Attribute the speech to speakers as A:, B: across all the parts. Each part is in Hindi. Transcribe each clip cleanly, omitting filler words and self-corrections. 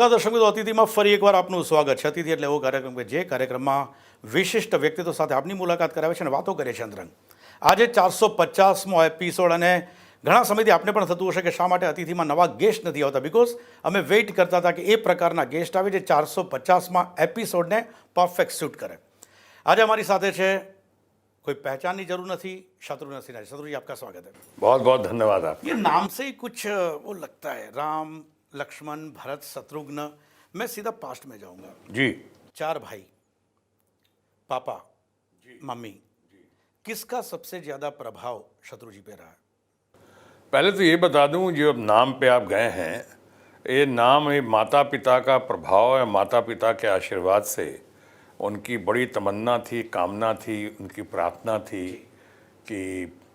A: નમસ્કાર દર્શક મિત્રો, અતિથિમાં ફરી એકવાર આપનું સ્વાગત છે. અતિથિ એટલે એવો કાર્યક્રમ કે જે કાર્યક્રમમાં વિશિષ્ટ વ્યક્તિત્વ સાથે આપની મુલાકાત કરાવે છે અને વાતો કરે છે અંતરંગ. આજે 450મો એપિસોડ અને ઘણા સમયથી આપને પણ થતું હશે કે શા માટે અતિથિમાં નવા ગેસ્ટ નથી આવતા, બિકોઝ અમે વેઇટ કરતા હતા કે એ પ્રકારના ગેસ્ટ આવે જે 450મા એપિસોડને પરફેક્ટ શૂટ કરે. આજે અમારી સાથે છે, कोई पहचान की जरूर नहीं, शत्रुघ्न सिन्हा. शत्रु जी, आपका स्वागत है.
B: बहुत बहुत धन्यवाद. आप
A: ये नाम से ही कुछ वो लगता है, राम लक्ष्मण भरत शत्रुघ्न. मैं सीधा पास्ट में जाऊंगा.
B: जी.
A: 4 भाई, पापा, मम्मी, किसका सबसे ज्यादा प्रभाव शत्रु जी पे रहा है?
B: पहले तो ये बता दूं, जो अब नाम पे आप गए हैं, ये नाम ये माता पिता का प्रभाव है. माता पिता के आशीर्वाद से उनकी बड़ी तमन्ना थी, कामना थी, उनकी प्रार्थना थी कि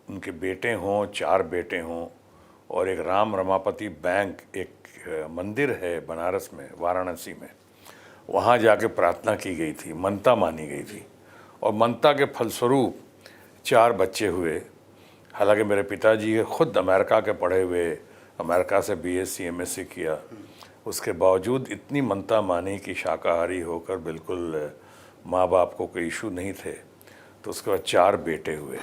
B: उनके बेटे हों, 4 बेटे हों. और एक राम रमापति बैंक, एक मंदिर है बनारस में, वाराणसी में, वहाँ जाके प्रार्थना की गई थी, मनता मानी गई थी. और मनता के फलस्वरूप 4 बच्चे हुए. हालांकि मेरे पिताजी खुद अमेरिका के पढ़े हुए, अमेरिका से BSc MSc किया, उसके बावजूद इतनी मनता मानी कि शाकाहारी होकर बिल्कुल माँ बाप को कोई इशू नहीं थे. तो उसके बाद 4 बेटे हुए.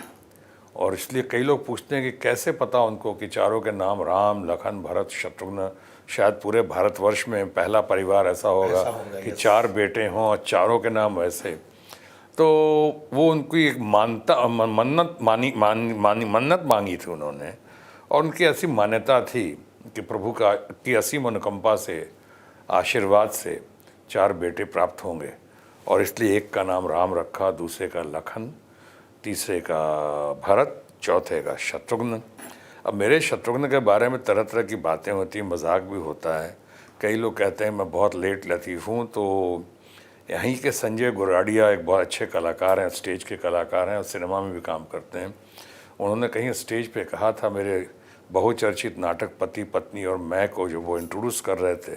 B: और इसलिए कई लोग पूछते हैं कि कैसे पता उनको कि चारों के नाम राम, लखन, भरत, शत्रुघ्न. शायद पूरे भारतवर्ष में पहला परिवार ऐसा होगा कि 4 बेटे हों और चारों के नाम वैसे. तो वो उनकी एक मन्नत मांगी थी उन्होंने. और उनकी ऐसी मान्यता थी कि प्रभु की असीम अनुकंपा से, आशीर्वाद से 4 बेटे प्राप्त होंगे. और इसलिए एक का नाम राम रखा, दूसरे का लखन, तीसरे का भरत, चौथे का शत्रुघ्न. अब मेरे शत्रुघ्न के बारे में तरह तरह की बातें होती हैं, मजाक भी होता है. कई लोग कहते हैं मैं बहुत लेट लतीफ़ हूँ. तो यहीं के संजय गुराड़िया एक बहुत अच्छे कलाकार हैं, स्टेज के कलाकार हैं और सिनेमा में भी काम करते हैं. उन्होंने कहीं स्टेज पे कहा था, मेरे बहुचर्चित नाटक पति पत्नी और मैं को जो वो इंट्रोड्यूस कर रहे थे,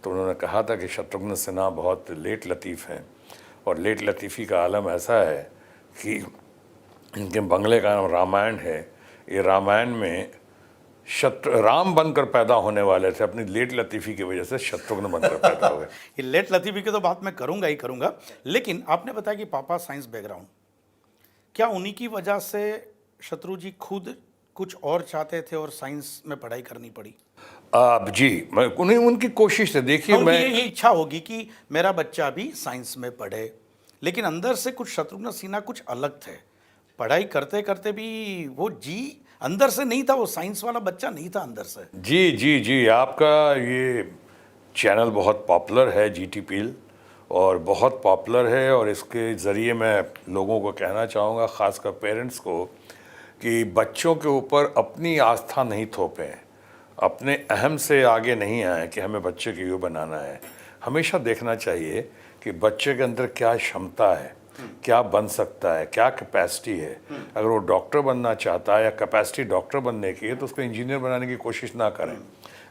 B: तो उन्होंने कहा था कि शत्रुघ्न सिन्हा बहुत लेट लतीफ़ हैं. और लेट लतीफ़ी का आलम ऐसा है कि इनके बंगले का नाम रामायण है. ये रामायण में राम बनकर पैदा होने वाले थे, अपनी लेट लतीफ़ी की वजह से शत्रुघ्न बनकर पैदा हुए.
A: ये लेट लतीफ़ी की तो बात मैं करूंगा ही करूंगा, लेकिन आपने बताया कि पापा साइंस बैकग्राउंड, क्या उन्हीं की वजह से शत्रु जी खुद कुछ और चाहते थे और साइंस में पढ़ाई करनी पड़ी?
B: जी, मैं उन्हें उनकी कोशिश से देखिए, मैं
A: ये इच्छा होगी कि मेरा बच्चा भी साइंस में पढ़े, लेकिन अंदर से कुछ शत्रुघ्न सिन्हा कुछ अलग थे. पढ़ाई करते करते भी वो जी अंदर से नहीं था, वो साइंस वाला बच्चा नहीं था अंदर से.
B: जी जी जी, आपका ये चैनल बहुत पॉपुलर है, GTPL, और बहुत पॉपुलर है. और इसके ज़रिए मैं लोगों को कहना चाहूँगा, ख़ासकर पेरेंट्स को, कि बच्चों के ऊपर अपनी आस्था नहीं थोपें, अपने अहम से आगे नहीं आए कि हमें बच्चे को यूँ बनाना है. हमेशा देखना चाहिए कि बच्चे के अंदर क्या क्षमता है, क्या बन सकता है, क्या कैपेसिटी है. अगर वो डॉक्टर बनना चाहता है या कैपेसिटी डॉक्टर बनने की है, तो उसको इंजीनियर बनाने की कोशिश ना करें.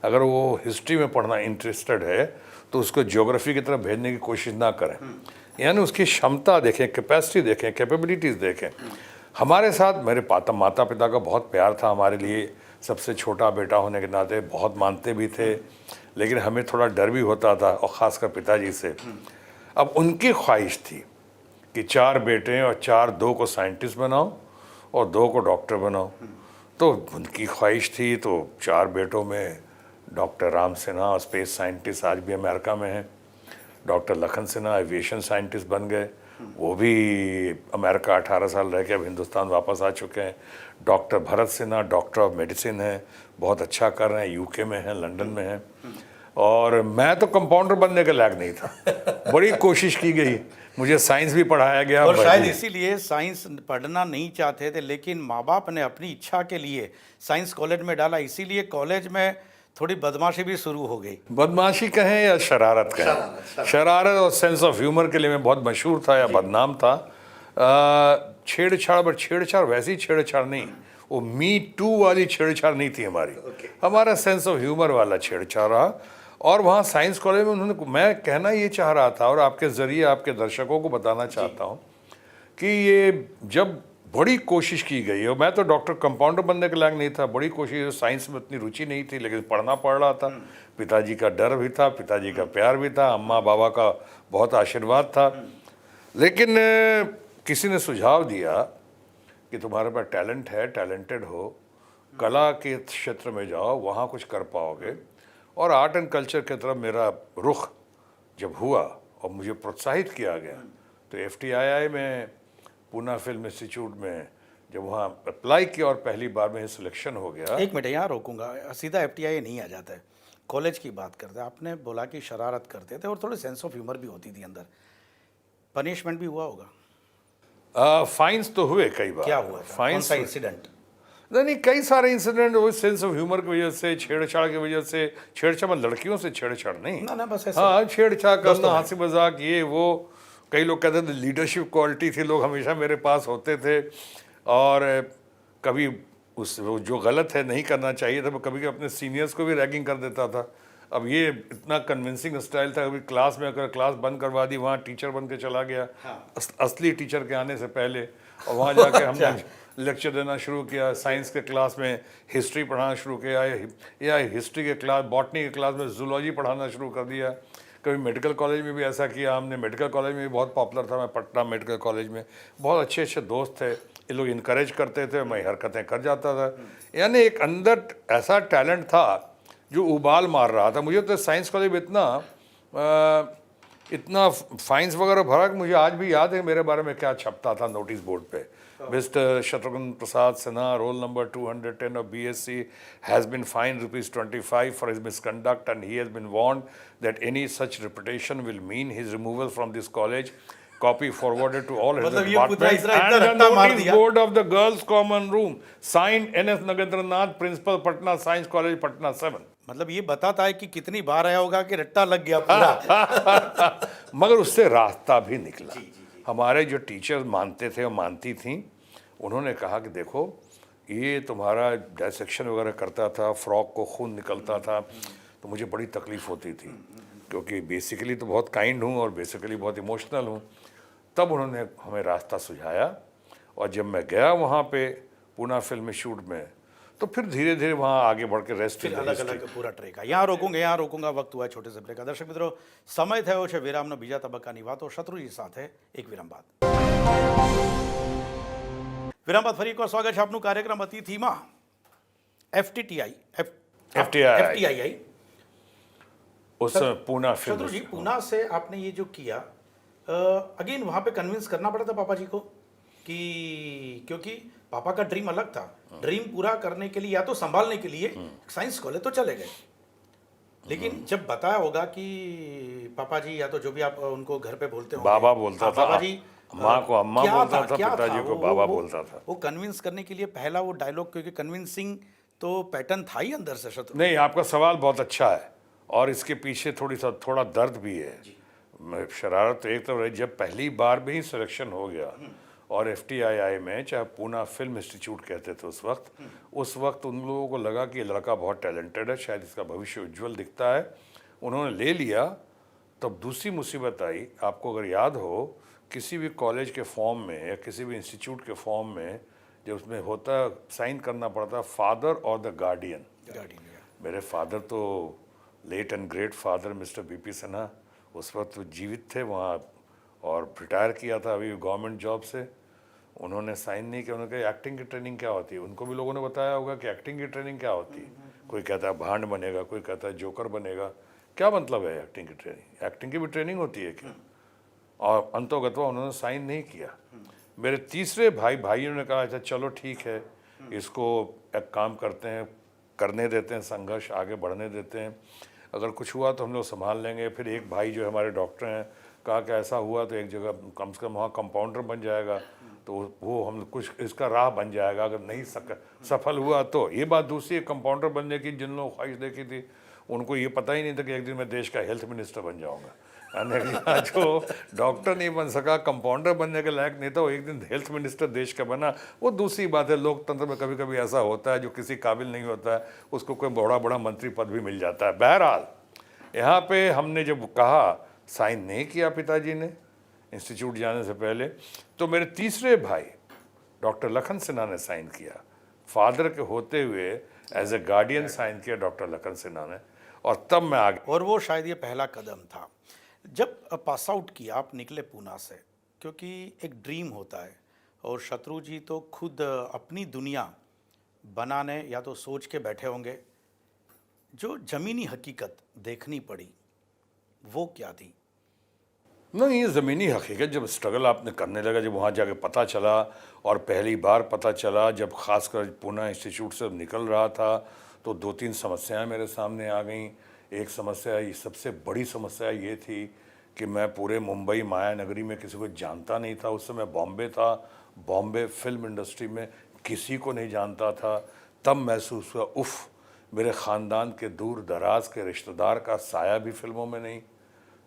B: अगर वो हिस्ट्री में पढ़ना इंटरेस्टेड है, तो उसको ज्योग्राफी की तरफ भेजने की कोशिश ना करें. यानी उसकी क्षमता देखें, कैपेसिटी देखें, कैपेबिलिटीज़ देखें. हमारे साथ मेरे माता पिता का बहुत प्यार था हमारे लिए. सबसे छोटा बेटा होने के नाते बहुत मानते भी थे, लेकिन हमें थोड़ा डर भी होता था, और ख़ासकर पिताजी से. अब उनकी ख्वाहिश थी कि 4 बेटे हैं और 2 को साइंटिस्ट बनाओ और 2 को डॉक्टर बनाओ. तो उनकी ख्वाहिश थी. तो 4 बेटों में doctor Ram Sinha, space scientist, आज भी अमेरिका में हैं. Doctor Lakhan Sinha aviation scientist बन गए, वो भी अमेरिका 18 साल रह के अब हिंदुस्तान वापस आ चुके हैं. Doctor Bharat Sinha doctor of medicine हैं, बहुत अच्छा कर रहे हैं, UK में हैं, लंदन में हैं. और मैं तो कंपाउंडर बनने के लायक नहीं था. बड़ी कोशिश की गई, मुझे साइंस भी पढ़ाया गया.
A: और शायद इसीलिए साइंस पढ़ना नहीं चाहते थे, लेकिन माँ बाप ने अपनी इच्छा के लिए साइंस कॉलेज में डाला, इसीलिए कॉलेज में थोड़ी बदमाशी भी शुरू हो गई.
B: बदमाशी कहें या शरारत कहें, शरारत और सेंस ऑफ ह्यूमर के लिए मैं बहुत मशहूर था या बदनाम था. छेड़छाड़, बट छेड़छाड़ वैसी छेड़छाड़ नहीं, वो मी टू वाली छेड़छाड़ नहीं थी हमारी. हमारा सेंस ऑफ ह्यूमर वाला छेड़छाड़ रहा. और वहाँ साइंस कॉलेज में उन्होंने, मैं कहना ये चाह रहा था और आपके ज़रिए आपके दर्शकों को बताना चाहता हूँ कि ये जब बड़ी कोशिश की गई और मैं तो डॉक्टर कंपाउंडर बनने के लायक नहीं था, बड़ी कोशिश, साइंस में उतनी रुचि नहीं थी लेकिन पढ़ना पड़ रहा था। पिताजी का डर भी था, पिताजी का प्यार भी था, अम्मा बाबा का बहुत आशीर्वाद था। लेकिन किसी ने सुझाव दिया कि तुम्हारे पास टैलेंट है, टैलेंटेड हो, कला के क्षेत्र में जाओ, वहाँ कुछ कर पाओगे। और आर्ट एंड कल्चर की तरफ मेरा रुख जब हुआ और मुझे प्रोत्साहित किया गया तो FTII में, पूना फिल्म इंस्टीट्यूट में जब वहाँ अप्लाई किया और पहली बार में सिलेक्शन हो गया।
A: एक मिनट यहाँ रोकूंगा, सीधा FTII नहीं आ जाता है, कॉलेज की बात करते हैं। आपने बोला कि शरारत करते थे और थोड़ी सेंस ऑफ ह्यूमर भी होती थी अंदर, पनिशमेंट भी हुआ होगा?
B: फाइन्स तो हुए कई बार।
A: क्या हुआ था? कौन सा इंसिडेंट?
B: नहीं, कई सारे इंसिडेंट वो सेंस ऑफ ह्यूमर की वजह से, छेड़छाड़ की वजह से। छेड़छाड़ मतलब लड़कियों से छेड़छाड़ नहीं,
A: ना बस ऐसे।
B: हाँ, छेड़छाड़ करना, हंसी मजाक, ये वो। कई लोग कहते थे लीडरशिप क्वालिटी थी, लोग हमेशा मेरे पास होते थे। और कभी उस वो जो गलत है नहीं करना चाहिए था, मैं कभी अपने सीनियर्स को भी रैगिंग कर देता था। अब ये इतना कन्विंसिंग स्टाइल था, कभी क्लास में अगर क्लास बंद करवा दी, वहाँ टीचर बन के चला गया। हाँ। असली टीचर के आने से पहले, और वहाँ जाके हमने लेक्चर देना शुरू किया। साइंस के क्लास में हिस्ट्री पढ़ाना शुरू किया, या हिस्ट्री के क्लास, बॉटनी के क्लास में जूलॉजी पढ़ाना शुरू कर दिया। कभी मेडिकल कॉलेज में भी ऐसा किया हमने। मेडिकल कॉलेज में भी बहुत पॉपुलर था मैं, पटना मेडिकल कॉलेज में बहुत अच्छे अच्छे दोस्त थे, ये लोग इनकरेज करते थे, मैं हरकतें कर जाता था। यानी एक अंदर ऐसा टैलेंट था जो उबाल मार रहा था। मुझे तो साइंस कॉलेज में इतना फाइन्स वगैरह भरा कि मुझे आज भी याद है मेरे बारे में क्या छपता था नोटिस बोर्ड पे। Mister Shatrughan Prasad Sinha, roll number 210 of BSc, has been fined ₹25 for his misconduct and he has been warned that any such reputation will mean his removal from this college. Copy forwarded to all his departments and the notice board of the girls' common room. Signed NS Nagendranath, Principal, Patna Science College, Patna 7.
A: मतलब ये बताता है कि कितनी बार आया होगा कि रट्टा लग गया पूरा।
B: मगर उससे रास्ता भी निकला। हमारे जो टीचर्स मानते थे और मानती थीं, उन्होंने कहा कि देखो, ये तुम्हारा डायसेक्शन वगैरह करता था, फ्रॉक को खून निकलता था, तो मुझे बड़ी तकलीफ़ होती थी, क्योंकि बेसिकली तो बहुत काइंड हूँ और बेसिकली बहुत इमोशनल हूँ। तब उन्होंने हमें रास्ता सुझाया और जब मैं गया वहाँ पे पूना फिल्म शूट में, तो फिर धीरे धीरे वहाँ आगे बढ़ के रेस्ट
A: अलग अलग पूरा ट्रेक है। यहाँ रोकूंगा, वक्त हुआ छोटे से ब्रेक का। दर्शक મિત્રો, સમય થયો છે વિરામનો, બીજા તબક્કાની વાતો શત્રુજી સાથે એક વિરામ બાદ। વિરામ બાદ ફરી એકવાર સ્વાગત છે આપનું કાર્યક્રમ અતિથિમાં। FTII
B: उस पूना फिल्म।
A: शत्रुजी, पूना से आपने ये जो किया, अगेन वहाँ पे कन्विंस करना पड़ा था पापा जी को कि, क्योंकि पापा का ड्रीम अलग था, ड्रीम पूरा करने के लिए या तो संभालने के लिए साइंस कॉलेज तो चले गए, लेकिन जब बताया होगा कि पापा जी, या तो जो भी आप उनको घर पे बोलते हो,
B: बाबा बोलता था,
A: पापा जी,
B: माँ को अम्मा बोलता था, पिताजी को बाबा बोलता था।
A: वो कन्विंस करने के लिए पहला वो डायलॉग, क्योंकि कन्विंसिंग तो पैटर्न था ही अंदर से। शत्रु
B: नहीं, आपका सवाल बहुत अच्छा है और इसके पीछे थोड़ा दर्द भी है। शरारत तो एक तरफ रही, जब पहली बार भी सिलेक्शन हो गया और FTII में, चाहे पूना फिल्म इंस्टीट्यूट कहते थे उस वक्त उन लोगों को लगा कि ये लड़का बहुत टैलेंटेड है, शायद इसका भविष्य उज्ज्वल दिखता है, उन्होंने ले लिया। तब दूसरी मुसीबत आई, आपको अगर याद हो, किसी भी कॉलेज के फॉर्म में या किसी भी इंस्टीट्यूट के फॉर्म में जब उसमें होता, साइन करना पड़ता फादर और द गार्डियन। मेरे फादर तो late and great father mister BP Sinha उस वक्त तो जीवित थे वहाँ और रिटायर किया था अभी गवर्नमेंट जॉब से। उन्होंने साइन नहीं किया। उन्होंने कहा एक्टिंग की ट्रेनिंग क्या होती है, उनको भी लोगों ने बताया होगा कि एक्टिंग की ट्रेनिंग क्या होती है। कोई कहता है भांड बनेगा, कोई कहता है जोकर बनेगा, क्या मतलब है एक्टिंग की ट्रेनिंग? एक्टिंग की भी ट्रेनिंग होती है क्या? और अंतोगत्वा उन्होंने साइन नहीं किया। मेरे तीसरे भाइयों ने कहा अच्छा चलो ठीक है, इसको एक काम करते हैं, करने देते हैं, संघर्ष आगे बढ़ने देते हैं, अगर कुछ हुआ तो हम लोग संभाल लेंगे। फिर एक भाई जो हमारे डॉक्टर हैं, कहा कि ऐसा हुआ तो एक जगह कम से कम वहाँ कंपाउंडर बन जाएगा, तो वो हम कुछ इसका राह बन जाएगा, अगर नहीं सफल हुआ तो। ये बात दूसरी है, कंपाउंडर बनने की जिन लोगों ख्वाहिश देखी थी, उनको ये पता ही नहीं था कि एक दिन मैं देश का हेल्थ मिनिस्टर बन जाऊँगा। जो डॉक्टर नहीं बन सका, कंपाउंडर बनने के लायक नहीं था, वो एक दिन हेल्थ मिनिस्टर देश का बना। वो दूसरी बात है, लोकतंत्र में कभी कभी ऐसा होता है, जो किसी काबिल नहीं होता है उसको कोई बड़ा मंत्री पद भी मिल जाता है। बहरहाल यहाँ पे हमने जब कहा, साइन नहीं किया पिताजी ने इंस्टीट्यूट जाने से पहले, तो मेरे तीसरे भाई डॉक्टर लखन सिन्हा ने साइन किया, फादर के होते हुए एज ए गार्डियन साइन किया डॉक्टर लखन सिन्हा ने, और तब मैं आगे।
A: और वो शायद ये पहला कदम था जब पास आउट किया आप निकले पूना से, क्योंकि एक ड्रीम होता है और शत्रु जी तो खुद अपनी दुनिया बनाने या तो सोच के बैठे होंगे, जो ज़मीनी हकीकत देखनी पड़ी वो क्या थी?
B: नहीं, ये ज़मीनी हकीकत जब स्ट्रगल आपने करने लगा, जब वहाँ जाके पता चला, और पहली बार पता चला जब खासकर पूना इंस्टीट्यूट से निकल रहा था, तो 2-3 समस्याएं मेरे सामने आ गईं। एक समस्या, ये सबसे बड़ी समस्या ये थी कि मैं पूरे मुंबई माया नगरी में किसी को जानता नहीं था। उस समय बॉम्बे था, बॉम्बे फिल्म इंडस्ट्री में किसी को नहीं जानता था। तब महसूस हुआ उफ़, मेरे ख़ानदान के दूर दराज के रिश्तेदार का साया भी फिल्मों में नहीं।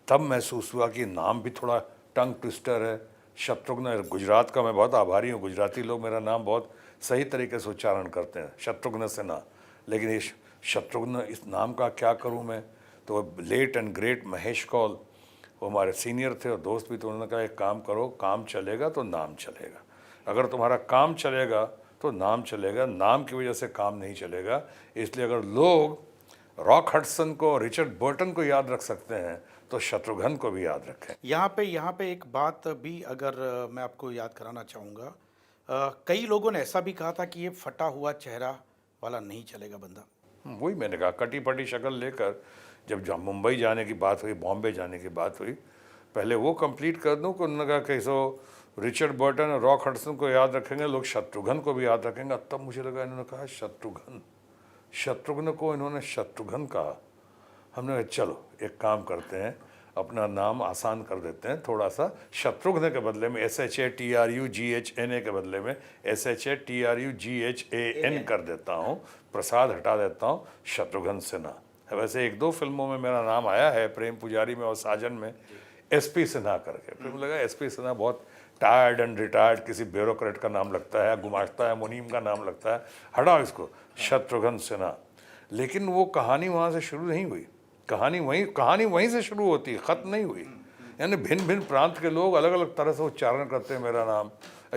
B: तब महसूस हुआ कि नाम भी थोड़ा टंग ट्विस्टर है, शत्रुघ्न। गुजरात का मैं बहुत आभारी हूँ, गुजराती लोग मेरा नाम बहुत सही तरीके से उच्चारण करते हैं, शत्रुघ्न सिन्हा। लेकिन ये शत्रुघ्न, इस नाम का क्या करूँ मैं? तो late and great Mahesh Kaul, वो हमारे सीनियर थे और दोस्त भी, तो उन्होंने कहा एक काम करो, काम चलेगा तो नाम चलेगा। अगर तुम्हारा काम चलेगा तो नाम चलेगा, नाम की वजह से काम नहीं चलेगा। इसलिए अगर लोग रॉक हडसन को, रिचर्ड बर्टन को याद रख सकते हैं तो शत्रुघ्न को भी याद रखें।
A: यहाँ पे एक बात भी अगर मैं आपको याद कराना चाहूँगा, कई लोगों ने ऐसा भी कहा था कि ये फटा हुआ चेहरा वाला नहीं चलेगा बंदा।
B: वही मैंने कहा, कटी फटी शक्ल लेकर जब मुंबई जाने की बात हुई, बॉम्बे जाने की बात हुई, पहले वो कंप्लीट कर दूं कि उन्होंने कहा कि सो रिचर्ड बर्टन और रॉक हडसन को याद रखेंगे लोग, शत्रुघ्न को भी याद रखेंगे। तब मुझे लगा इन्होंने कहा शत्रुघ्न, शत्रुघ्न को इन्होंने शत्रुघ्न कहा। हमने कहा चलो एक काम करते हैं, अपना नाम आसान कर देते हैं थोड़ा सा, शत्रुघ्न के बदले में SHATRUGHNA के बदले में SHATRUGHAN कर देता हूँ, प्रसाद हटा देता हूँ, शत्रुघ्न सिन्हा। वैसे 1-2 फिल्मों में मेरा नाम आया है, प्रेम पुजारी में और साजन में SP सिन्हा करके। फिर मुझे लगा SP सिन्हा बहुत टायर्ड एंड रिटायर्ड किसी ब्यूरोक्रेट का नाम लगता है, गुमाश्ता है, मुनीम का नाम लगता है, हटाओ इसको, शत्रुघ्न सिन्हा। लेकिन वो कहानी वहाँ से शुरू नहीं हुई, कहानी वहीं से शुरू होती है, ख़त्म नहीं हुई। यानी भिन्न भिन्न प्रांत के लोग अलग अलग तरह से उच्चारण करते हैं मेरा नाम।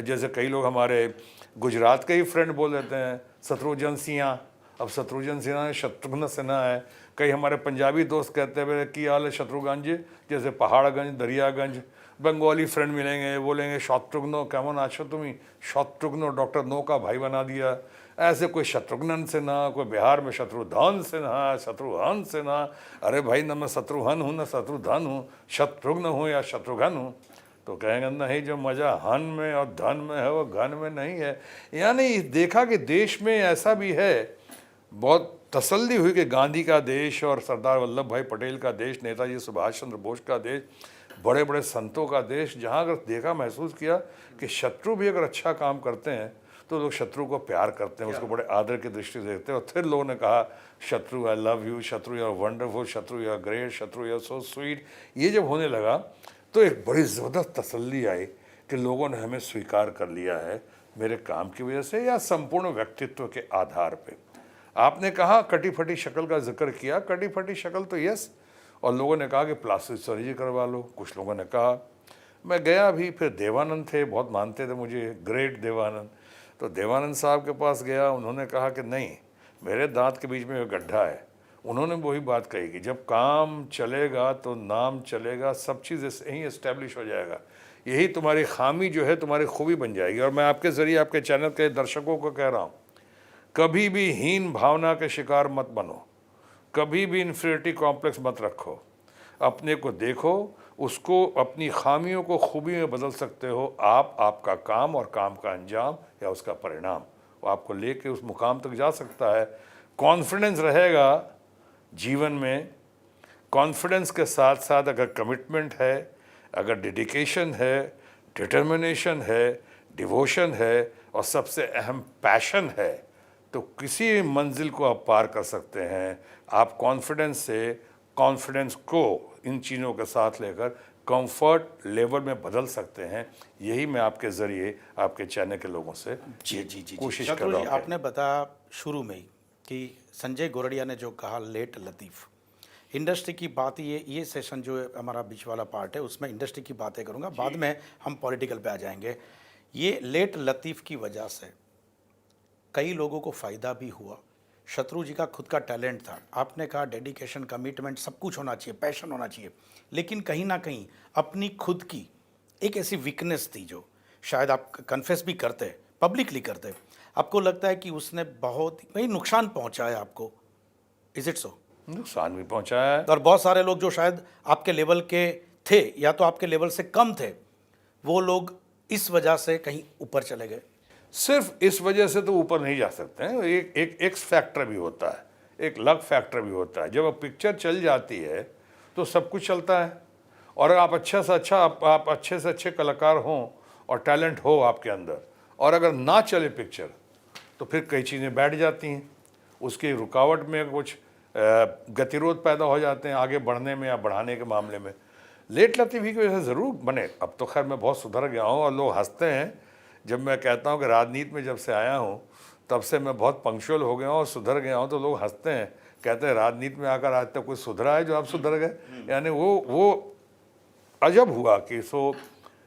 B: जैसे कई लोग हमारे गुजरात के ही फ्रेंड बोल देते हैं शत्रुघ्न सिन्हा, अब शत्रुघ्न सिन्हा है, शत्रुघ्न सिन्हा है। कई हमारे पंजाबी दोस्त कहते हैं मेरे की हाल है शत्रुघ्न जी, जैसे पहाड़गंज, दरियागंज। बंगाली फ्रेंड मिलेंगे, बोलेंगे शत्रुघ्नो केमन आछो तुम्हें, शत्रुघ्नो डॉक्टर नो का भाई बना दिया। ऐसे कोई शत्रुघ्न सिन्हा, कोई बिहार में शत्रुधन सिन्हा, शत्रुघ्न सिन्हा। अरे भाई, न मैं शत्रुघ्न हूँ, न शत्रुधन हूँ, शत्रुघ्न हूँ या शत्रुघ्न हूँ। तो कहेंगे नहीं, जो मज़ा हन में और धन में है वो घन में नहीं है। यानी देखा कि देश में ऐसा भी है, बहुत तसल्ली हुई कि गांधी का देश और सरदार वल्लभ भाई पटेल का देश, नेताजी सुभाष चंद्र बोस का देश, बड़े बड़े संतों का देश, जहाँ अगर देखा, महसूस किया कि शत्रु भी अगर अच्छा काम करते हैं तो लोग शत्रु को प्यार करते हैं, उसको बड़े आदर की दृष्टि से देखते हैं। और फिर लोगों ने कहा शत्रु आई लव यू, शत्रु यू आर वंडरफुल, शत्रु यू आर ग्रेट, शत्रु यू आर सो स्वीट। ये जब होने लगा तो एक बड़ी ज़बरदस्त तसल्ली आई कि लोगों ने हमें स्वीकार कर लिया है मेरे काम की वजह से या संपूर्ण व्यक्तित्व के आधार पे। आपने कहा कटी फटी शक्ल का जिक्र किया, कटी फटी शक्ल तो यस, और लोगों ने कहा कि प्लास्टिक सर्जरी करवा लो, कुछ लोगों ने कहा। मैं गया भी, फिर देवानंद थे, बहुत मानते थे मुझे, ग्रेट देवानंद। तो देवानंद साहब के पास गया, उन्होंने कहा कि नहीं, मेरे दांत के बीच में एक गड्ढा है। उन्होंने वही बात कही कि जब काम चलेगा तो नाम चलेगा, सब चीज़ यहीं एस्टेब्लिश हो जाएगा, यही तुम्हारी खामी जो है तुम्हारी खूबी बन जाएगी। और मैं आपके ज़रिए आपके चैनल के दर्शकों को कह रहा हूँ, कभी भी हीन भावना के शिकार मत बनो, कभी भी इन्फीरियरिटी कॉम्प्लेक्स मत रखो, अपने को देखो, उसको, अपनी खामियों को खूबी में बदल सकते हो आप। आपका काम और काम का अंजाम या उसका परिणाम वो आपको लेके उस मुकाम तक जा सकता है। कॉन्फिडेंस रहेगा जीवन में, कॉन्फिडेंस के साथ साथ अगर कमिटमेंट है, अगर डेडिकेशन है, डिटर्मिनेशन है, डिवोशन है और सबसे अहम पैशन है, तो किसी मंजिल को आप पार कर सकते हैं। आप कॉन्फिडेंस से कॉन्फिडेंस को इन चीज़ों के साथ लेकर कंफर्ट लेवल में बदल सकते हैं। यही मैं आपके ज़रिए आपके चैनल के लोगों से कोशिश कर रहा हूँ।
A: आपने बताया शुरू में ही कि संजय गोरडिया ने जो कहा लेट लतीफ़, इंडस्ट्री की बात, ये सेशन जो हमारा बीच वाला पार्ट है उसमें इंडस्ट्री की बातें करूंगा, बाद में हम पॉलिटिकल पे आ जाएंगे। ये लेट लतीफ़ की वजह से कई लोगों को फ़ायदा भी हुआ। शत्रु जी का खुद का टैलेंट था, आपने कहा डेडिकेशन, कमिटमेंट, सब कुछ होना चाहिए, पैशन होना चाहिए, लेकिन कहीं ना कहीं अपनी खुद की एक ऐसी वीकनेस थी जो शायद आप कन्फेस भी करते, पब्लिकली करते, आपको लगता है कि उसने बहुत कहीं नुकसान पहुंचाया आपको। Is it so?
B: नुकसान भी पहुंचाया है।
A: और बहुत सारे लोग जो शायद आपके लेवल के थे या तो आपके लेवल से कम थे, वो लोग इस वजह से कहीं ऊपर चले गए।
B: सिर्फ इस वजह से तो ऊपर नहीं जा सकते हैं। एक एक एक्स फैक्टर भी होता है, एक लक फैक्टर भी होता है। जब अब पिक्चर चल जाती है तो सब कुछ चलता है। और आप अच्छा से अच्छा आप अच्छे से अच्छे कलाकार हों और टैलेंट हो आपके अंदर, और अगर ना चले पिक्चर तो फिर कई चीज़ें बैठ जाती हैं, उसकी रुकावट में कुछ गतिरोध पैदा हो जाते हैं आगे बढ़ने में या बढ़ाने के मामले में। लेट लतीफ़ी की वजह से ज़रूर बने। अब तो खैर मैं बहुत सुधर गया हूँ और लोग हंसते हैं जब मैं कहता हूँ कि राजनीति में जब से आया हूँ तब से मैं बहुत पंक्चुअल हो गया हूँ और सुधर गया हूँ, तो लोग हंसते हैं, कहते हैं राजनीति में आकर आज तक कोई सुधरा है जो आप सुधर गए। यानी वो अजब हुआ कि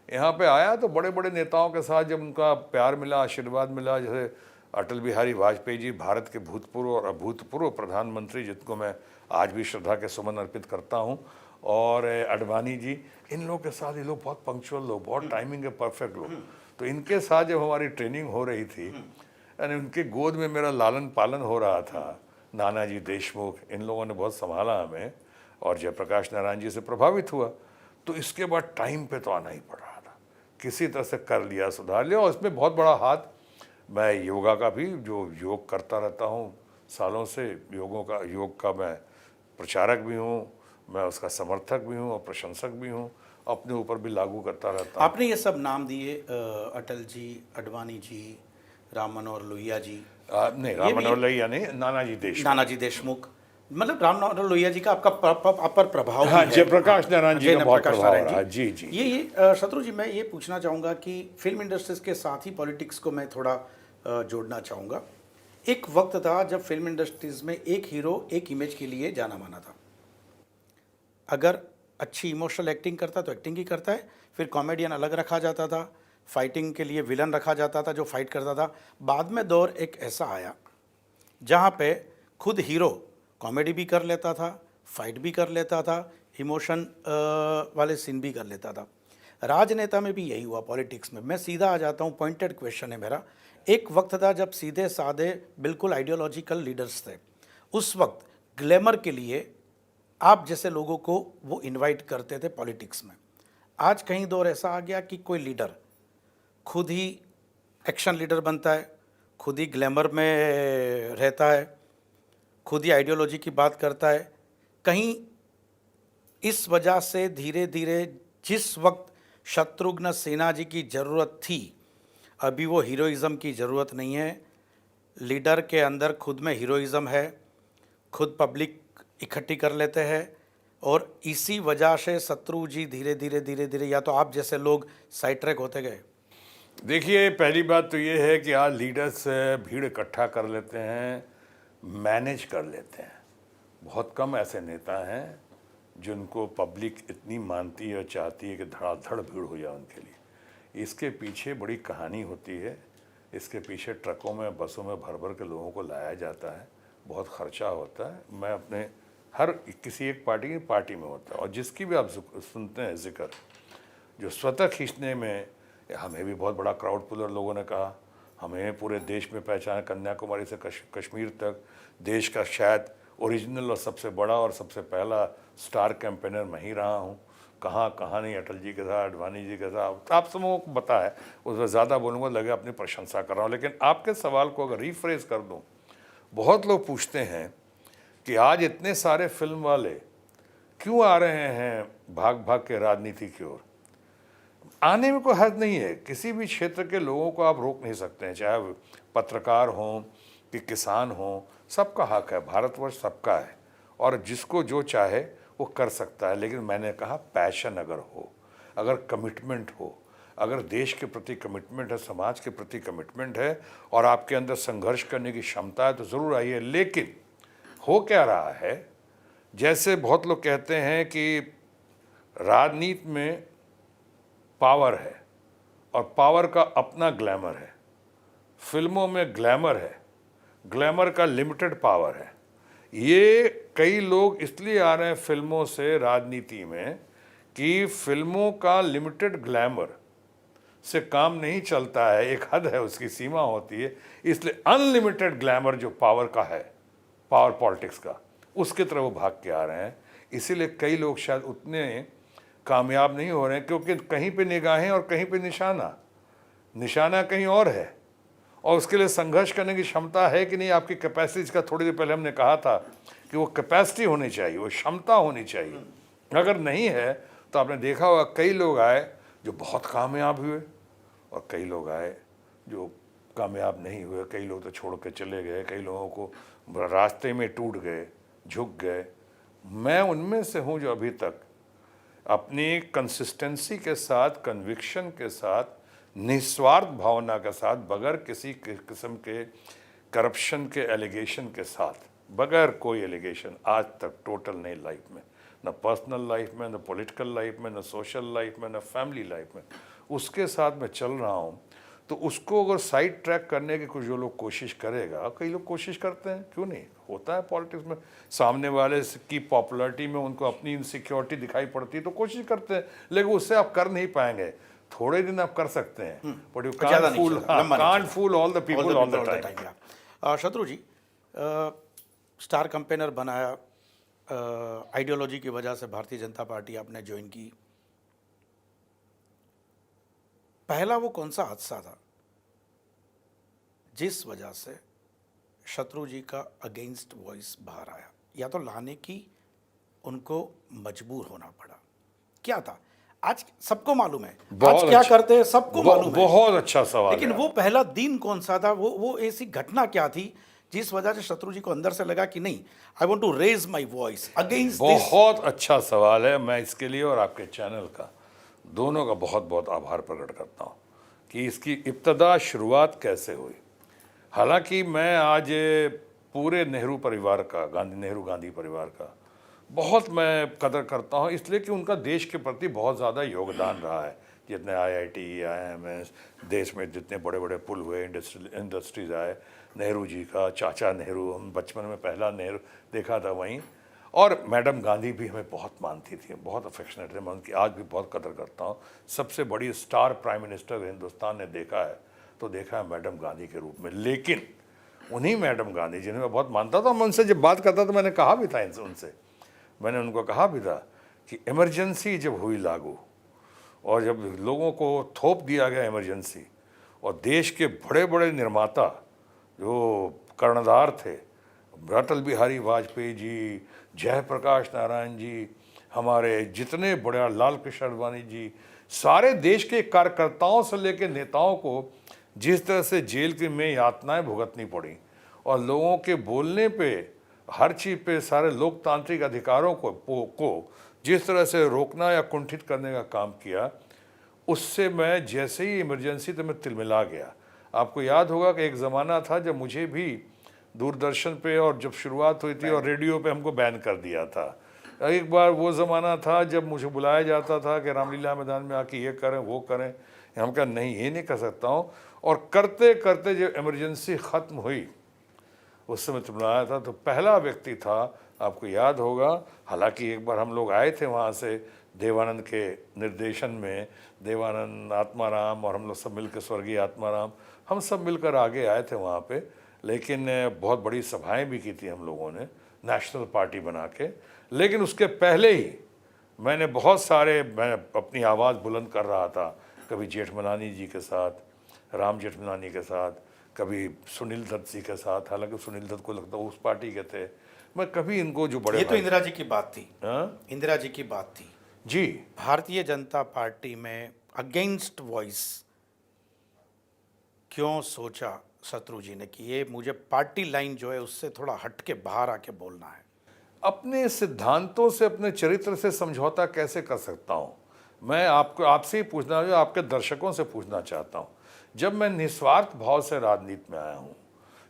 B: यहाँ पे आया तो बड़े बड़े नेताओं के साथ जब उनका प्यार मिला, आशीर्वाद मिला, जैसे अटल बिहारी वाजपेयी जी, भारत के भूतपूर्व और अभूतपूर्व प्रधानमंत्री, जिनको मैं आज भी श्रद्धा के सुमन अर्पित करता हूँ, और अडवाणी जी, इन लोगों के साथ ये लोग बहुत पंक्चुअल लोग, बहुत टाइमिंग के परफेक्ट लोग। तो इनके साथ जब हमारी ट्रेनिंग हो रही थी, यानी उनके गोद में मेरा लालन पालन हो रहा था, नानाजी देशमुख, इन लोगों ने बहुत संभाला हमें, और जयप्रकाश नारायण जी से प्रभावित हुआ। तो इसके बाद टाइम पे तो आना ही पड़ रहा था, किसी तरह से कर लिया, सुधार लिया। और इसमें बहुत बड़ा हाथ मैं योगा का भी, जो योग करता रहता हूँ सालों से, योग का मैं प्रचारक भी हूँ, मैं उसका समर्थक भी हूँ और प्रशंसक भी हूँ, अपने ऊपर भी लागू करता रहता हूँ।
A: आपने ये सब नाम दिए, अटल जी, अडवाणी जी, राम मनोहर लोहिया जी,
B: नहीं, राम मनोहर लोहिया नहीं, नानाजी देशमुख।
A: नानाजी देशमुख, मतलब राम मनोहर लोहिया जी का आपका अपर प्रभाव भी
B: हाँ,
A: है।
B: जयप्रकाश नारायण जी का बहुत
A: जयप्रकाश
B: प्रभाव
A: नारायण
B: रहा। जी जी।
A: ये शत्रु जी, मैं ये पूछना चाहूँगा कि फिल्म इंडस्ट्रीज के साथ ही पॉलिटिक्स को मैं थोड़ा जोड़ना चाहूँगा। एक वक्त था जब फिल्म इंडस्ट्रीज में एक हीरो एक इमेज के लिए जाना माना था। अगर अच्छी इमोशनल एक्टिंग करता तो एक्टिंग ही करता है, फिर कॉमेडियन अलग रखा जाता था, फाइटिंग के लिए विलन रखा जाता था जो फाइट करता था। बाद में दौर एक ऐसा आया जहाँ पे खुद हीरो कॉमेडी भी कर लेता था, फाइट भी कर लेता था, इमोशन वाले सीन भी कर लेता था। राजनेता में भी यही हुआ, पॉलिटिक्स में। मैं सीधा आ जाता हूँ, पॉइंटेड क्वेश्चन है मेरा। एक वक्त था जब सीधे साधे बिल्कुल आइडियोलॉजिकल लीडर्स थे, उस वक्त ग्लैमर के लिए आप जैसे लोगों को वो इनवाइट करते थे पॉलिटिक्स में। आज कहीं दौर ऐसा आ गया कि कोई लीडर खुद ही एक्शन लीडर बनता है, खुद ही ग्लैमर में रहता है, खुद ही आइडियोलॉजी की बात करता है। कहीं इस वजह से धीरे धीरे जिस वक्त शत्रुघ्न सिन्हा जी की ज़रूरत थी, अभी वो हीरोइज़म की ज़रूरत नहीं है। लीडर के अंदर खुद में हीरोइज़म है, खुद पब्लिक इकट्ठी कर लेते हैं, और इसी वजह से शत्रु जी धीरे धीरे या तो आप जैसे लोग साइड ट्रैक होते गए।
B: देखिए, पहली बात तो ये है कि आज लीडर्स भीड़ इकट्ठा कर लेते हैं, मैनेज कर लेते हैं। बहुत कम ऐसे नेता हैं जिनको पब्लिक इतनी मानती है और चाहती है कि धड़ाधड़ भीड़ हो जाए उनके लिए। इसके पीछे बड़ी कहानी होती है। इसके पीछे ट्रकों में, बसों में भर भर के लोगों को लाया जाता है, बहुत खर्चा होता है। मैं अपने हर किसी एक पार्टी में होता है, और जिसकी भी आप सुनते हैं जिक्र, जो स्वतः खींचने में, हमें भी बहुत बड़ा क्राउड पुलर लोगों ने कहा, हमें पूरे देश में पहचान, कन्याकुमारी से कश्मीर तक, देश का शायद ओरिजिनल और सबसे बड़ा और सबसे पहला स्टार कैंपेनर मैं ही रहा हूँ। कहाँ कहाँ नहीं, अटल जी के साथ, अडवाणी जी के साथ, आप सबों को पता है। उसमें ज़्यादा बोलूँगा लगे अपनी प्रशंसा कर रहा हूँ। लेकिन आपके सवाल को अगर रिफ्रेश कर दूँ, बहुत लोग पूछते हैं कि आज इतने सारे फिल्म वाले क्यों आ रहे हैं भाग भाग के राजनीति की ओर। आने में कोई हर्ज नहीं है, किसी भी क्षेत्र के लोगों को आप रोक नहीं सकते हैं, चाहे पत्रकार हों कि किसान हों, सबका हक है, भारतवर्ष सबका है, और जिसको जो चाहे वो कर सकता है। लेकिन मैंने कहा, पैशन अगर हो, अगर कमिटमेंट हो, अगर देश के प्रति कमिटमेंट है, समाज के प्रति कमिटमेंट है, और आपके अंदर संघर्ष करने की क्षमता है, तो ज़रूर आइए। लेकिन हो क्या रहा है, जैसे बहुत लोग कहते हैं कि राजनीति में पावर है और पावर का अपना ग्लैमर है। फिल्मों में ग्लैमर है, ग्लैमर का लिमिटेड पावर है। ये कई लोग इसलिए आ रहे हैं फिल्मों से राजनीति में कि फिल्मों का लिमिटेड ग्लैमर से काम नहीं चलता है, एक हद है, उसकी सीमा होती है। इसलिए अनलिमिटेड ग्लैमर जो पावर का है, पावर पॉलिटिक्स का, उसकी तरफ वो भाग के आ रहे हैं। इसीलिए कई लोग शायद उतने कामयाब नहीं हो रहे हैं, क्योंकि कहीं पे निगाहें और कहीं पे निशाना कहीं और है। और उसके लिए संघर्ष करने की क्षमता है कि नहीं, आपकी कैपेसिटी, जिसका थोड़ी देर पहले हमने कहा था कि वो कैपेसिटी होनी चाहिए, वो क्षमता होनी चाहिए। अगर नहीं है तो आपने देखा होगा कई लोग आए जो बहुत कामयाब हुए और कई लोग आए जो कामयाब नहीं हुए। कई लोग तो छोड़ के चले गए, कई लोगों को रास्ते में टूट गए, झुक गए। मैं उनमें से हूँ जो अभी तक अपनी कंसिस्टेंसी के साथ, कन्विक्शन के साथ, निस्वार्थ भावना के साथ, बगैर किसी किस्म के करप्शन के एलिगेशन के साथ, बगैर कोई एलिगेशन आज तक टोटल नहीं लाइफ में, न पर्सनल लाइफ में, न पॉलिटिकल लाइफ में, न सोशल लाइफ में, न फैमिली लाइफ में, उसके साथ मैं चल रहा हूँ। तो उसको अगर साइड ट्रैक करने की कुछ जो लोग कोशिश करेगा, कई लोग कोशिश करते हैं, क्यों नहीं, होता है पॉलिटिक्स में, सामने वाले की पॉपुलैरिटी में उनको अपनी इनसिक्योरिटी दिखाई पड़ती है तो कोशिश करते हैं, लेकिन उससे आप कर नहीं पाएंगे। थोड़े दिन आप कर सकते हैं, but you can't fool all the people all the time.
A: Shatru ji, star campaigner बनाया, आइडियोलॉजी की वजह से भारतीय जनता पार्टी आपने ज्वाइन की। पहला वो कौन सा हादसा था जिस वजह से शत्रु जी का अगेंस्ट वॉइस बाहर आया, या तो लाने की उनको मजबूर होना पड़ा? क्या था? आज सबको मालूम है, आज क्या करते हैं सबको मालूम है।
B: बहुत अच्छा सवाल।
A: लेकिन वो पहला दिन कौन सा था? वो ऐसी घटना क्या थी जिस वजह से शत्रु जी को अंदर से लगा कि नहीं, I want to raise my voice against this?
B: बहुत अच्छा सवाल है। मैं इसके लिए और आपके चैनल का, दोनों का बहुत बहुत आभार प्रकट करता हूँ कि इसकी इब्तदा, शुरुआत कैसे हुई। हालांकि मैं आज पूरे नेहरू परिवार का, नेहरू गांधी परिवार का बहुत मैं कदर करता हूँ, इसलिए कि उनका देश के प्रति बहुत ज़्यादा योगदान रहा है। जितने IIT, IIMS, देश में जितने बड़े बड़े पुल हुए, इंडस्ट्रीज आए, नेहरू जी का, चाचा नेहरू, हम बचपन में पहला नेहरू देखा था वहीं। और मैडम गांधी भी हमें बहुत मानती थी, बहुत अफेक्शनेट थे, मैं उनकी आज भी बहुत कदर करता हूँ। सबसे बड़ी स्टार प्राइम मिनिस्टर हिंदुस्तान ने देखा है तो देखा है मैडम गांधी के रूप में। लेकिन उन्हीं मैडम गांधी जिन्हें मैं बहुत मानता था, मैं उनसे जब बात करता तो मैंने कहा भी था उनसे, मैंने उनको कहा भी था कि इमरजेंसी जब हुई लागू और जब लोगों को थोप दिया गया इमरजेंसी, और देश के बड़े बड़े निर्माता जो कर्णधार थे, अटल बिहारी वाजपेयी जी, जयप्रकाश नारायण जी, हमारे जितने बड़े, लाल कृष्ण आडवाणी जी, सारे देश के कार्यकर्ताओं से लेकर नेताओं को जिस तरह से जेल की में यातनाएं भुगतनी पड़ी और लोगों के बोलने पे, हर चीज़ पे, सारे लोकतांत्रिक अधिकारों को जिस तरह से रोकना या कुंठित करने का काम किया, उससे मैं जैसे ही इमरजेंसी तो मैं तिलमिला गया। आपको याद होगा कि एक ज़माना था जब मुझे भी दूरदर्शन पे, और जब शुरुआत हुई थी, और रेडियो पे हमको बैन कर दिया था। एक बार वो ज़माना था जब मुझे बुलाया जाता था कि रामलीला मैदान में आके ये करें वो करें, हम कहा नहीं, ये नहीं कर सकता हूँ। और करते करते जब इमरजेंसी ख़त्म हुई, उस समय तिलमिलाया था। तो पहला व्यक्ति था, आपको याद होगा, हालांकि एक बार हम लोग आए थे वहाँ से देवानंद के निर्देशन में, देवानंद, आत्माराम और हम लोग सब मिलकर, स्वर्गीय आत्माराम, हम सब मिलकर आगे आए थे वहाँ पे। लेकिन बहुत बड़ी सभाएं भी की थी हम लोगों ने, नेशनल पार्टी बना के। लेकिन उसके पहले ही मैंने बहुत सारे, मैं अपनी आवाज़ बुलंद कर रहा था, कभी जेठमलानी जी के साथ, राम जेठमलानी के साथ, कभी सुनील दत्त जी के साथ, हालांकि सुनील दत्त को लगता है उस पार्टी के थे, मैं कभी इनको जो बड़े,
A: ये तो इंदिरा जी की बात थी। इंदिरा जी की बात थी
B: जी।
A: भारतीय जनता पार्टी में अगेंस्ट वॉइस क्यों सोचा शत्रु जी ने कि ये मुझे पार्टी लाइन जो है उससे थोड़ा हट के बाहर आके बोलना है?
B: अपने सिद्धांतों से, अपने चरित्र से समझौता कैसे कर सकता हूँ? मैं आपसे ही पूछना, जो आपके दर्शकों से पूछना चाहता हूँ। जब मैं निस्वार्थ भाव से राजनीति में आया हूँ,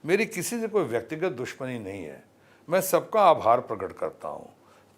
B: मेरी किसी से कोई व्यक्तिगत दुश्मनी नहीं है, मैं सबका आभार प्रकट करता हूँ।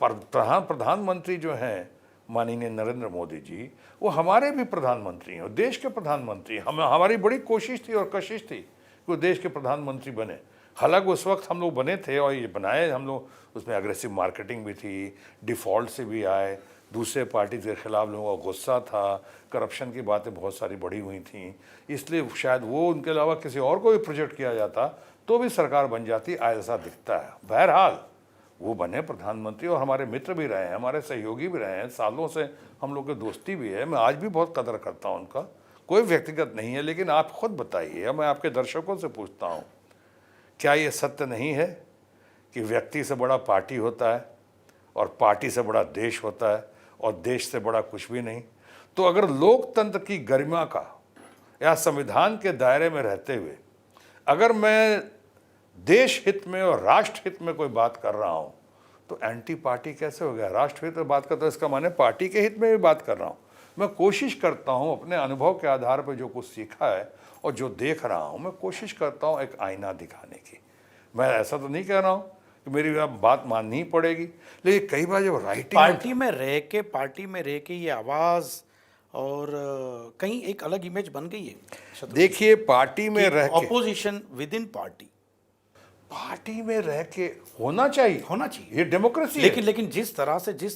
B: प्रधानमंत्री जो हैं माननीय नरेंद्र मोदी जी, वो हमारे भी प्रधानमंत्री हैं और देश के प्रधानमंत्री हैं। हमारी बड़ी कोशिश थी और कशिश थी कि वो देश के प्रधानमंत्री बने। हालांकि उस वक्त हम लोग बने थे और ये बनाए हम लोग, उसमें अग्रेसिव मार्केटिंग भी थी, डिफ़ॉल्ट से भी आए, दूसरे पार्टी के खिलाफ लोगों का गुस्सा था, करप्शन की बातें बहुत सारी बढ़ी हुई थी, इसलिए शायद वो उनके अलावा किसी और को भी प्रोजेक्ट किया जाता तो भी सरकार बन जाती, ऐसा दिखता है। बहरहाल वो बने प्रधानमंत्री और हमारे मित्र भी रहे हैं, हमारे सहयोगी भी रहे हैं, सालों से हम लोग की दोस्ती भी है। मैं आज भी बहुत कदर करता हूँ उनका, कोई व्यक्तिगत नहीं है। लेकिन आप खुद बताइए, मैं आपके दर्शकों से पूछता हूँ, क्या ये सत्य नहीं है कि व्यक्ति से बड़ा पार्टी होता है और पार्टी से बड़ा देश होता है और देश से बड़ा कुछ भी नहीं? तो अगर लोकतंत्र की गरिमा का या संविधान के दायरे में रहते हुए अगर मैं देश हित में और राष्ट्र हित में कोई बात कर रहा हूं तो एंटी पार्टी कैसे हो गया? राष्ट्र हित में बात करता हूं इसका माने पार्टी के हित में भी बात कर रहा हूं। मैं कोशिश करता हूं अपने अनुभव के आधार पर जो कुछ सीखा है और जो देख रहा हूं, मैं कोशिश करता हूं एक आईना दिखाने की। मैं ऐसा तो नहीं कह रहा हूं कि मेरी अब बात माननी ही पड़ेगी, लेकिन कई बार जब राइटिंग
A: पार्टी में रह के ये आवाज़ और कहीं एक अलग इमेज बन गई है।
B: देखिए, पार्टी में रह के,
A: ऑपोजिशन विद इन
B: पार्टी में रह के होना चाहिए, ये डेमोक्रेसी है।
A: लेकिन जिस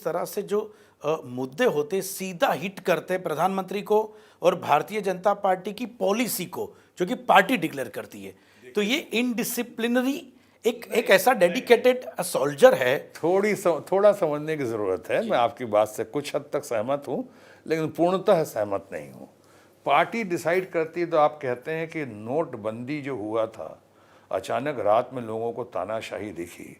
A: तरह से जो मुद्दे होते सीधा हिट करते प्रधानमंत्री को और भारतीय जनता पार्टी की पॉलिसी को, जो कि पार्टी डिक्लेयर करती है, तो ये इनडिसिप्लिनरी एक ऐसा डेडिकेटेड सोल्जर है।
B: थोड़ा समझने की ज़रूरत है। मैं आपकी बात से कुछ हद तक सहमत हूँ, लेकिन पूर्णतः सहमत नहीं हूँ। पार्टी डिसाइड करती है। तो आप कहते हैं कि नोटबंदी जो हुआ था, अचानक रात में लोगों को तानाशाही दिखी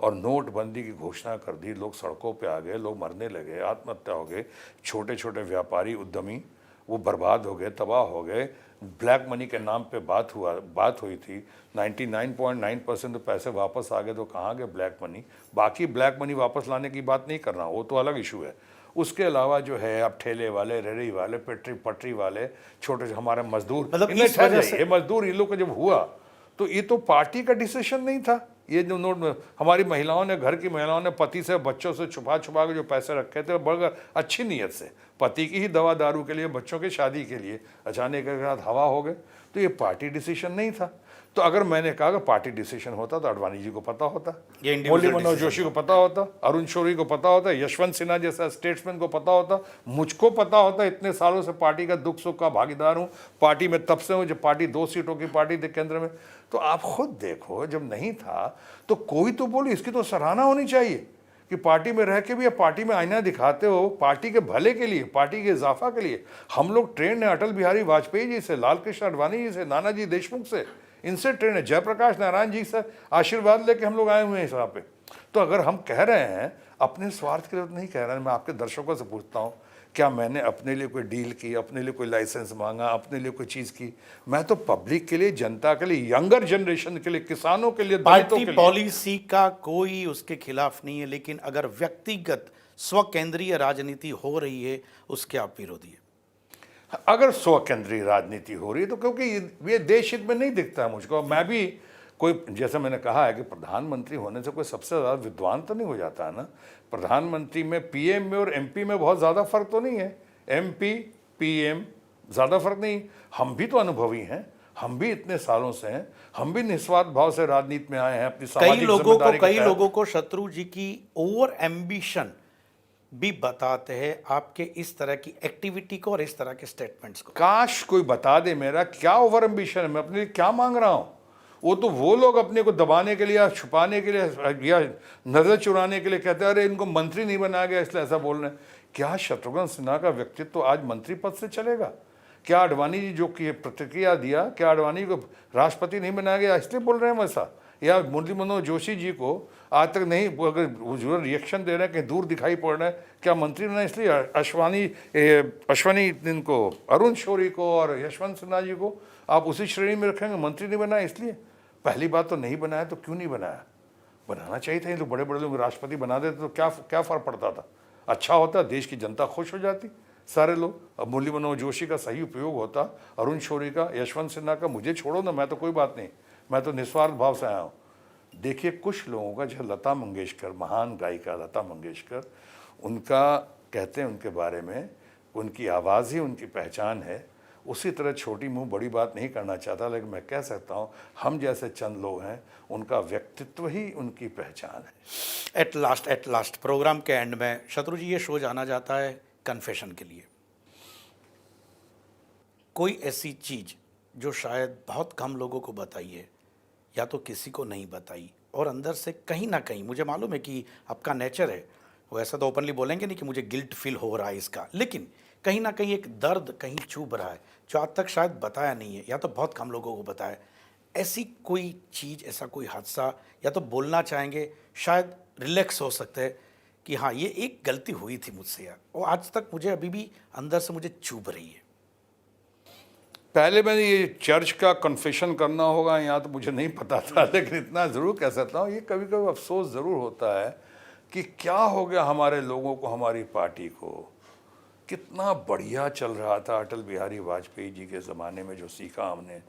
B: और नोटबंदी की घोषणा कर दी, लोग सड़कों पे आ गए, लोग मरने लगे, आत्महत्या हो गए, छोटे छोटे व्यापारी उद्यमी वो बर्बाद हो गए, तबाह हो गए। ब्लैक मनी के नाम पे बात हुई थी, 99.9% तो पैसे वापस आ गए। तो कहाँ गए ब्लैक मनी? बाकी ब्लैक मनी वापस लाने की बात नहीं कर रहा, वो तो अलग इशू है। उसके अलावा जो है, अब ठेले वाले, रेहड़ी वाले, पटरी वाले, छोटे हमारे मजदूर,
A: मतलब
B: ये मजदूर, ये लोग का जब हुआ तो ये तो पार्टी का डिसीजन नहीं था। ये जो नोट, हमारी महिलाओं ने, घर की महिलाओं ने पति से, बच्चों से छुपा के जो पैसे रखे थे, बड़े अच्छी नीयत से, पति की ही दवा दारू के लिए, बच्चों की शादी के लिए, अचानक एक रात हवा हो गए। तो ये पार्टी डिसीजन नहीं था। तो अगर मैंने कहा कि पार्टी डिसीजन होता तो अडवाणी जी को पता होता, मुरली मनोहर जोशी को पता होता, अरुण शौरी को पता होता, यशवंत सिन्हा जैसा स्टेट्समैन को पता होता, मुझको पता होता। इतने सालों से पार्टी का दुख सुख का भागीदार हूँ, पार्टी में तब से हूँ जब पार्टी 2 सीटों की पार्टी थी केंद्र में। तो आप खुद देखो, जब नहीं था तो कोई तो बोले, इसकी तो सराहना होनी चाहिए कि पार्टी में रह के भी, पार्टी में आईना दिखाते हो, पार्टी के भले के लिए, पार्टी के इजाफा के लिए। हम लोग ट्रेन है अटल बिहारी वाजपेयी जी से, लाल कृष्ण आडवाणी जी से, नानाजी देशमुख से, इनसे ट्रेन है, जयप्रकाश नारायण जी से आशीर्वाद लेके हम लोग आए हुए हैं इस पे। तो अगर हम कह रहे हैं, अपने स्वार्थ के लिए तो नहीं कह रहे हैं। मैं आपके दर्शकों से पूछता हूँ, क्या मैंने अपने लिए कोई डील की, अपने लिए कोई लाइसेंस मांगा, अपने लिए कोई चीज़ की? मैं तो पब्लिक के लिए, जनता के लिए, यंगर जनरेशन के लिए, किसानों के लिए,
A: पार्टी पॉलिसी का कोई उसके खिलाफ नहीं है, लेकिन अगर व्यक्तिगत स्वकेंद्रीय राजनीति हो रही है, उसके आप विरोधी है।
B: अगर स्वकेंद्रीय राजनीति हो रही है तो, क्योंकि ये देश हित में नहीं दिखता है मुझको। मैं भी कोई, जैसे मैंने कहा है कि प्रधानमंत्री होने से कोई सबसे ज़्यादा विद्वान तो नहीं हो जाता है ना। प्रधानमंत्री में, पीएम में और एमपी में बहुत ज़्यादा फर्क तो नहीं है। एमपी पीएम ज़्यादा फर्क नहीं। हम भी तो अनुभवी हैं, हम भी इतने सालों से हैं, हम भी निस्वार्थ भाव से राजनीति में आए हैं अपनी सामाजिक जिम्मेदारी के तहत।
A: कई लोगों को शत्रु जी की ओवर एम्बिशन भी बताते हैं आपके इस तरह की एक्टिविटी को और इस तरह के स्टेटमेंट्स को।
B: काश कोई बता दे मेरा क्या ओवर एम्बिशन है, मैं अपने लिए क्या मांग रहा हूँ। वो तो वो लोग अपने को दबाने के लिए या छुपाने के लिए या नजर चुराने के लिए कहते हैं, अरे इनको मंत्री नहीं बनाया गया इसलिए ऐसा बोल रहे हैं। क्या शत्रुघ्न सिन्हा का व्यक्तित्व तो आज मंत्री पद से चलेगा? क्या आडवाणी जी जो की प्रतिक्रिया दिया, क्या आडवाणी को राष्ट्रपति नहीं बनाया गया इसलिए बोल रहे हैं वैसा? या मुरली मनोहर जोशी जी को आज तक नहीं, अगर जो रिएक्शन दे रहे हैं कहीं दूर दिखाई पड़ रहा है, क्या मंत्री बना इसलिए? अश्वनी इनको, अरुण शौरी को और यशवंत सिन्हा जी को आप उसी श्रेणी में रखेंगे, मंत्री नहीं बनाया इसलिए? पहली बात तो नहीं बनाया तो क्यों नहीं बनाया? बनाना चाहिए था। ये तो बड़े बड़े लोग राष्ट्रपति बना देते तो क्या फ़र्क पड़ता था? अच्छा होता, देश की जनता खुश हो जाती, सारे लोग। अब मुरली मनोहर जोशी का सही उपयोग होता, अरुण शौरी का, यशवंत सिन्हा का, मुझे छोड़ो ना, मैं तो कोई बात नहीं, मैं तो निस्वार्थ भाव से आया हूँ। देखिए, कुछ लोगों का, जैसे लता मंगेशकर, महान गायिका लता मंगेशकर, उनका कहते हैं उनके बारे में, उनकी आवाज़ ही उनकी पहचान है। उसी तरह छोटी मुंह बड़ी बात नहीं करना चाहता, लेकिन मैं कह सकता हूँ हम जैसे चंद लोग हैं, उनका व्यक्तित्व ही उनकी पहचान है।
A: एट लास्ट प्रोग्राम के एंड में शत्रु जी, ये शो जाना जाता है कन्फेशन के लिए। कोई ऐसी चीज़ जो शायद बहुत कम लोगों को बताई है या तो किसी को नहीं बताई, और अंदर से कहीं ना कहीं, मुझे मालूम है कि आपका नेचर है, वो ऐसा तो ओपनली बोलेंगे नहीं कि मुझे गिल्ट फील हो रहा है इसका, लेकिन कहीं ना कहीं एक दर्द कहीं चुभ रहा है जो आज तक शायद बताया नहीं है या तो बहुत कम लोगों को बताया है। ऐसी कोई चीज़, ऐसा कोई हादसा, या तो बोलना चाहेंगे, शायद रिलैक्स हो सकते हैं कि हाँ ये एक गलती हुई थी मुझसे यार, और आज तक मुझे अभी भी अंदर से मुझे चुभ रही है।
B: पहले मैंने ये चर्च का कन्फेशन करना होगा यहाँ तो मुझे नहीं पता था, लेकिन इतना ज़रूर कह सकता हूँ, ये कभी कभी अफसोस ज़रूर होता है कि क्या हो गया हमारे लोगों को, हमारी पार्टी को। कितना बढ़िया चल रहा था अटल बिहारी वाजपेयी जी के ज़माने में, जो सीखा हमने,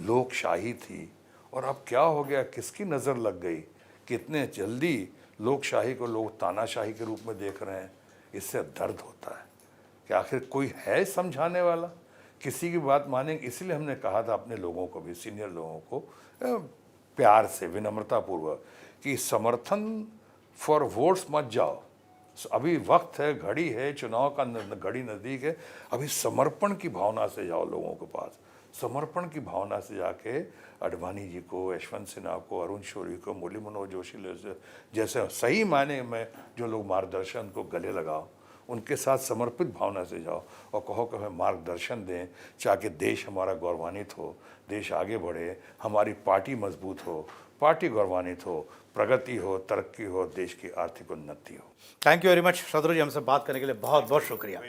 B: लोकशाही थी, और अब क्या हो गया, किसकी नज़र लग गई, कितने जल्दी लोकशाही को लोग तानाशाही के रूप में देख रहे हैं। इससे दर्द होता है कि आखिर कोई है समझाने वाला, किसी की बात मानेंगे। इसलिए हमने कहा था अपने लोगों को भी, सीनियर लोगों को, प्यार से, विनम्रतापूर्वक, कि समर्थन फॉर वोट्स मत जाओ, अभी वक्त है, घड़ी है, चुनाव का घड़ी नज़दीक है, अभी समर्पण की भावना से जाओ लोगों के पास। समर्पण की भावना से जाके अडवाणी जी को, यशवंत सिन्हा को, अरुण शौरी को, मुरली मनोहर जोशी जैसे सही मायने में जो लोग मार्गदर्शन को गले लगाओ, उनके साथ समर्पित भावना से जाओ और कहो कि हमें मार्गदर्शन दें, ताकि देश हमारा गौरवान्वित हो, देश आगे बढ़े, हमारी पार्टी मजबूत हो, पार्टी गौरवान्वित हो, प्रगति हो, तरक्की हो, देश की आर्थिक उन्नति हो।
A: थैंक यू वेरी मच शत्रु जी, हमसे बात करने के लिए बहुत बहुत शुक्रिया।